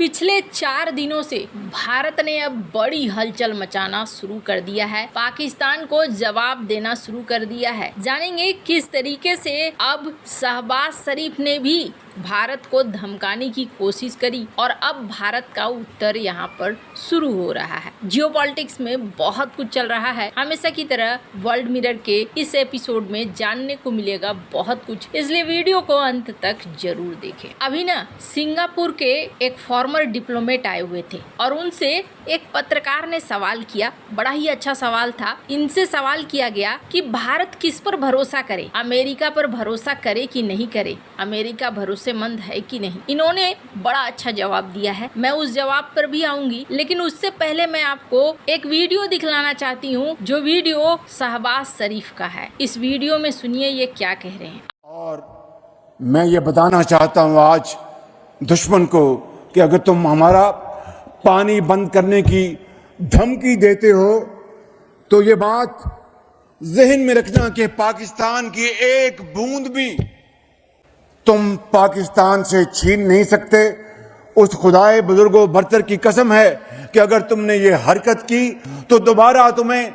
पिछले 4 दिनों से भारत ने अब बड़ी हलचल मचाना शुरू कर दिया है, पाकिस्तान को जवाब देना शुरू कर दिया है। जानेंगे किस तरीके से अब शहबाज शरीफ ने भी भारत को धमकाने की कोशिश करी और अब भारत का उत्तर यहाँ पर शुरू हो रहा है। जियोपॉलिटिक्स में बहुत कुछ चल रहा है, हमेशा की तरह वर्ल्ड मिरर के इस एपिसोड में जानने को मिलेगा बहुत कुछ, इसलिए वीडियो को अंत तक जरूर देखें। अभी ना सिंगापुर के एक फॉर्मर डिप्लोमेट आए हुए थे और उनसे एक पत्रकार ने सवाल किया, बड़ा ही अच्छा सवाल था। इनसे सवाल किया गया कि भारत किस पर भरोसा करे, अमेरिका पर भरोसा करे कि नहीं करे, अमेरिका भरोसेमंद है कि नहीं। इन्होंने बड़ा अच्छा जवाब दिया है, मैं उस जवाब पर भी आऊंगी, लेकिन उससे पहले मैं आपको एक वीडियो दिखलाना चाहती हूँ जो वीडियो शहबाज शरीफ का है। इस वीडियो में सुनिए ये क्या कह रहे हैं। और मैं ये बताना चाहता हूँ आज दुश्मन को कि अगर तुम हमारा पानी बंद करने की धमकी देते हो तो ये बात जहन में रखना कि पाकिस्तान की एक बूंद भी तुम पाकिस्तान से छीन नहीं सकते। उस खुदाए बुजुर्गो बरतर की कसम है कि अगर तुमने ये हरकत की तो दोबारा तुम्हें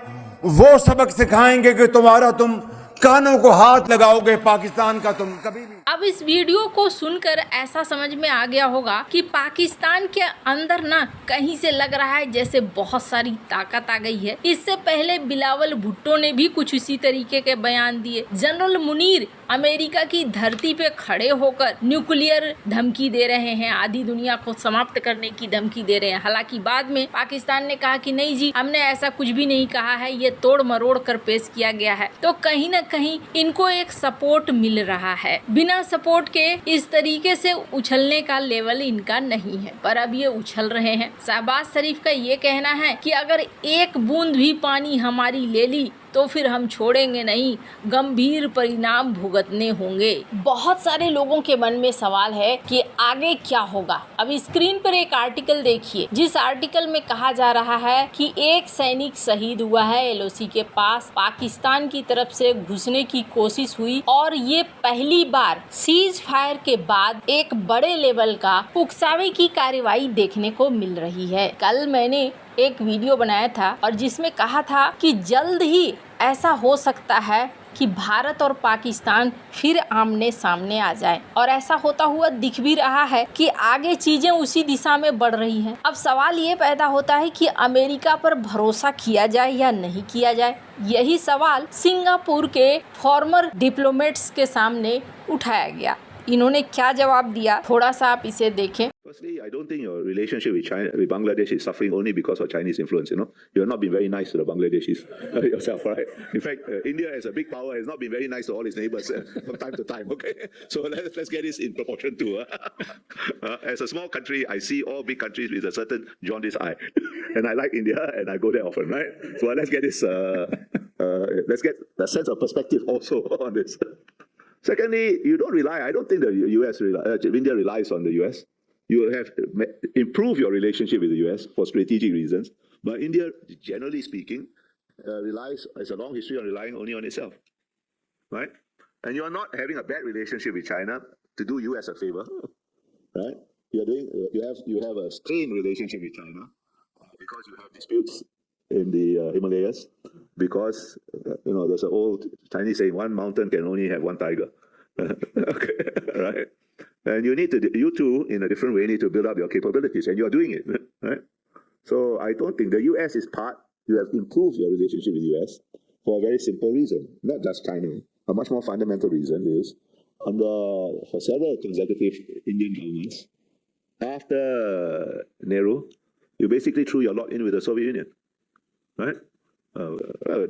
वो सबक सिखाएंगे कि तुम कानों को हाथ लगाओगे पाकिस्तान का तुम कभी भी। अब इस वीडियो को सुनकर ऐसा समझ में आ गया होगा कि पाकिस्तान के अंदर ना कहीं से लग रहा है जैसे बहुत सारी ताकत आ गई है। इससे पहले बिलावल भुट्टो ने भी कुछ इसी तरीके के बयान दिए। जनरल मुनीर अमेरिका की धरती पे खड़े होकर न्यूक्लियर धमकी दे रहे हैं, आधी दुनिया को समाप्त करने की धमकी दे रहे हैं। हालांकि बाद में पाकिस्तान ने कहा कि नहीं जी, हमने ऐसा कुछ भी नहीं कहा है, ये तोड़ मरोड़ कर पेश किया गया है। तो कहीं ना कहीं इनको एक सपोर्ट मिल रहा है। बिना सपोर्ट के इस तरीके से उछलने का लेवल इनका नहीं है, पर अब ये उछल रहे हैं। शहबाज शरीफ का ये कहना है कि अगर एक बूंद भी पानी हमारी ले ली तो फिर हम छोड़ेंगे नहीं, गंभीर परिणाम भुगतने होंगे। बहुत सारे लोगों के मन में सवाल है कि आगे क्या होगा। अब स्क्रीन पर एक आर्टिकल देखिए, जिस आर्टिकल में कहा जा रहा है कि एक सैनिक शहीद हुआ है एलओसी के पास, पाकिस्तान की तरफ से घुसने की कोशिश हुई और ये पहली बार सीज फायर के बाद एक बड़े लेवल का उकसावे की कार्रवाई देखने को मिल रही है। कल मैंने एक वीडियो बनाया था और जिसमें कहा था कि जल्द ही ऐसा हो सकता है कि भारत और पाकिस्तान फिर आमने सामने आ जाए, और ऐसा होता हुआ दिख भी रहा है कि आगे चीजें उसी दिशा में बढ़ रही हैं। अब सवाल ये पैदा होता है कि अमेरिका पर भरोसा किया जाए या नहीं किया जाए। यही सवाल सिंगापुर के फॉर्मर डिप्लोमेट्स के सामने उठाया गया। इन्होंने क्या जवाब दिया, थोड़ा सा आप इसे देखें। Firstly, I don't think your relationship with China, with Bangladesh, is suffering only because of Chinese influence. You have not been very nice to the Bangladeshis yourself, right? In fact, India, as a big power, has not been very nice to all its neighbors from time to time. Okay, so let's get this in proportion too. As a small country, I see all big countries with a certain jaundiced eye, and I like India, and I go there often, right? So let's get this. Let's get a sense of perspective also on this. Secondly, you don't rely. I don't think the India relies on the US. You have improved your relationship with the US for strategic reasons, but India, generally speaking, has a long history on relying only on itself, right? And you are not having a bad relationship with China to do US a favor, right? You have a strained relationship with China because you have disputes in the Himalayas, because there's an old Chinese saying, one mountain can only have one tiger. Okay, right? And you two, in a different way, need to build up your capabilities, and you are doing it, right? So I don't think the US is you have improved your relationship with the US for a very simple reason, not just China. A much more fundamental reason is, for several consecutive Indian governments, after Nehru, you basically threw your lot in with the Soviet Union, right?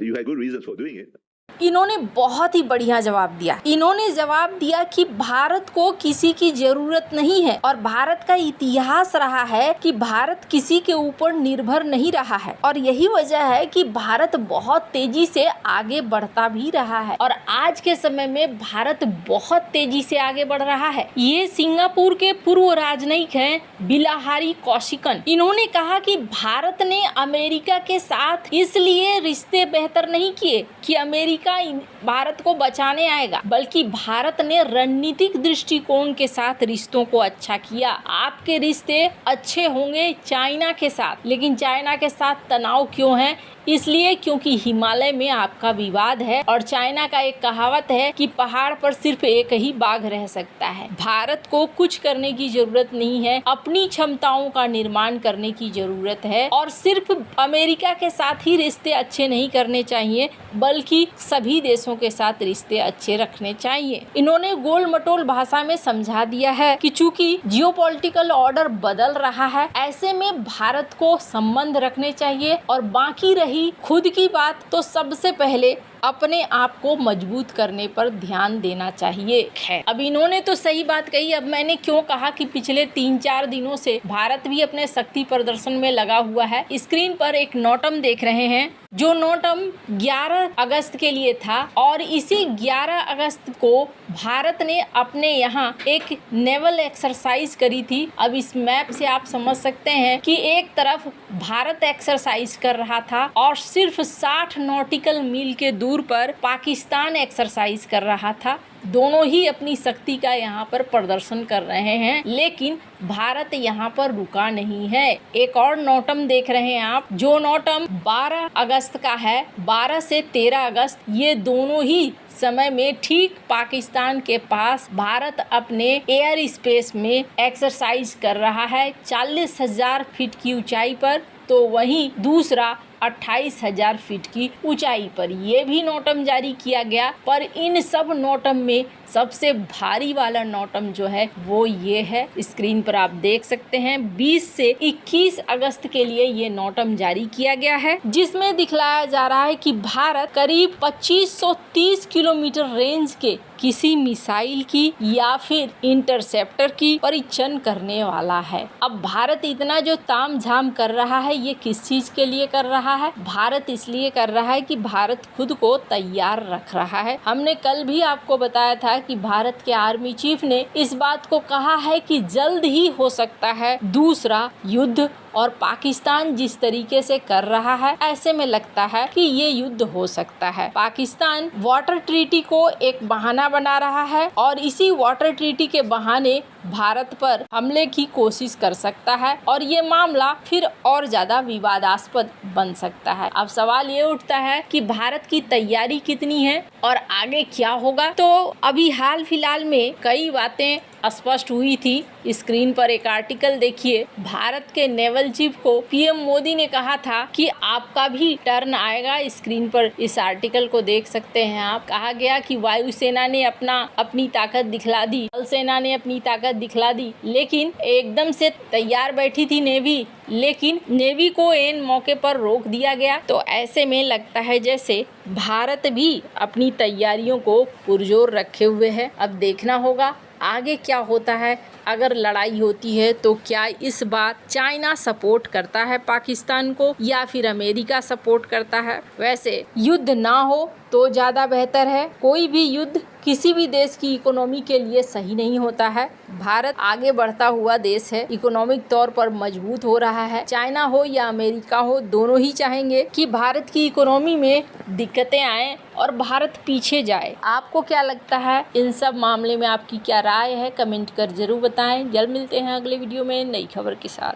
You had good reasons for doing it. इन्होंने बहुत ही बढ़िया जवाब दिया। इन्होंने जवाब दिया कि भारत को किसी की जरूरत नहीं है और भारत का इतिहास रहा है कि भारत किसी के ऊपर निर्भर नहीं रहा है, और यही वजह है कि भारत बहुत तेजी से आगे बढ़ता भी रहा है और आज के समय में भारत बहुत तेजी से आगे बढ़ रहा है। ये सिंगापुर के पूर्व राजनयिक हैं बिलाहारी कौशिकन। इन्होंने कहा कि भारत ने अमेरिका के साथ इसलिए रिश्ते बेहतर नहीं किए कि अमेरिका अमेरिका भारत को बचाने आएगा, बल्कि भारत ने रणनीतिक दृष्टिकोण के साथ रिश्तों को अच्छा किया। आपके रिश्ते अच्छे होंगे चाइना के साथ, लेकिन चाइना के साथ तनाव क्यों है? इसलिए क्योंकि हिमालय में आपका विवाद है और चाइना का एक कहावत है कि पहाड़ पर सिर्फ एक ही बाघ रह सकता है। भारत को कुछ करने की जरूरत नहीं है, अपनी क्षमताओं का निर्माण करने की जरूरत है और सिर्फ अमेरिका के साथ ही रिश्ते अच्छे नहीं करने चाहिए, बल्कि सभी देशों के साथ रिश्ते अच्छे रखने चाहिए। इन्होंने गोल मटोल भाषा में समझा दिया है कि चूंकि जियोपॉलिटिकल ऑर्डर बदल रहा है, ऐसे में भारत को संबंध रखने चाहिए और बाकी रही खुद की बात तो सबसे पहले अपने आप को मजबूत करने पर ध्यान देना चाहिए। है अब इन्होंने तो सही बात कही। अब मैंने क्यों कहा कि पिछले 3-4 दिनों से भारत भी अपने शक्ति प्रदर्शन में लगा हुआ है। स्क्रीन पर एक नोटम देख रहे हैं, जो नोटम 11 अगस्त के लिए था और इसी 11 अगस्त को भारत ने अपने यहाँ एक नेवल एक्सरसाइज करी थी। अब इस मैप से आप समझ सकते हैं कि एक तरफ भारत एक्सरसाइज कर रहा था और सिर्फ 60 नॉटिकल मील के दूर पर पाकिस्तान एक्सरसाइज कर रहा था। दोनों ही अपनी शक्ति का यहाँ पर प्रदर्शन कर रहे हैं, लेकिन भारत यहाँ पर रुका नहीं है। एक और नोटम देख रहे हैं आप, जो नोटम 12 अगस्त का है। 12 से 13 अगस्त ये दोनों ही समय में ठीक पाकिस्तान के पास भारत अपने एयर स्पेस में एक्सरसाइज कर रहा है 40,000 फीट की ऊंचाई पर, तो वहीं दूसरा 28,000 फीट की ऊंचाई पर ये भी नोटम जारी किया गया। पर इन सब नोटम में सबसे भारी वाला नोटम जो है वो ये है, स्क्रीन पर आप देख सकते हैं। 20 से 21 अगस्त के लिए ये नोटम जारी किया गया है, जिसमें दिखलाया जा रहा है कि भारत करीब 2530 किलोमीटर रेंज के किसी मिसाइल की या फिर इंटरसेप्टर की परीक्षण करने वाला है। अब भारत इतना जो तामझाम कर रहा है, ये किस चीज के लिए कर रहा है? भारत इसलिए कर रहा है कि भारत खुद को तैयार रख रहा है। हमने कल भी आपको बताया था कि भारत के आर्मी चीफ ने इस बात को कहा है कि जल्द ही हो सकता है दूसरा युद्ध, और पाकिस्तान जिस तरीके से कर रहा है, ऐसे में लगता है कि ये युद्ध हो सकता है। पाकिस्तान वाटर ट्रीटी को एक बहाना बना रहा है और इसी वाटर ट्रीटी के बहाने भारत पर हमले की कोशिश कर सकता है और ये मामला फिर और ज्यादा विवादास्पद बन सकता है। अब सवाल ये उठता है कि भारत की तैयारी कितनी है और आगे क्या होगा। तो अभी हाल फिलहाल में कई बातें स्पष्ट हुई थी। स्क्रीन पर एक आर्टिकल देखिए। भारत के नेवल चीफ को पीएम मोदी ने कहा था कि आपका भी टर्न आएगा। स्क्रीन पर इस आर्टिकल को देख सकते हैं आप। कहा गया कि वायुसेना ने अपनी ताकत दिखला दी, थल सेना ने अपनी ताकत दिखला दी, लेकिन एकदम से तैयार बैठी थी नेवी, लेकिन नेवी को एन मौके पर रोक दिया गया। तो ऐसे में लगता है जैसे भारत भी अपनी तैयारियों को पुरजोर रखे हुए है। अब देखना होगा आगे क्या होता है। अगर लड़ाई होती है तो क्या इस बार चाइना सपोर्ट करता है पाकिस्तान को या फिर अमेरिका सपोर्ट करता है? वैसे युद्ध ना हो तो ज़्यादा बेहतर है। कोई भी युद्ध किसी भी देश की इकोनॉमी के लिए सही नहीं होता है। भारत आगे बढ़ता हुआ देश है, इकोनॉमिक तौर पर मजबूत हो रहा है। चाइना हो या अमेरिका हो, दोनों ही चाहेंगे कि भारत की इकोनॉमी में दिक्कतें आए और भारत पीछे जाए। आपको क्या लगता है इन सब मामले में? आपकी क्या राय है? कमेंट कर जरूर बताएं। जल्द मिलते हैं अगले वीडियो में नई खबर के साथ।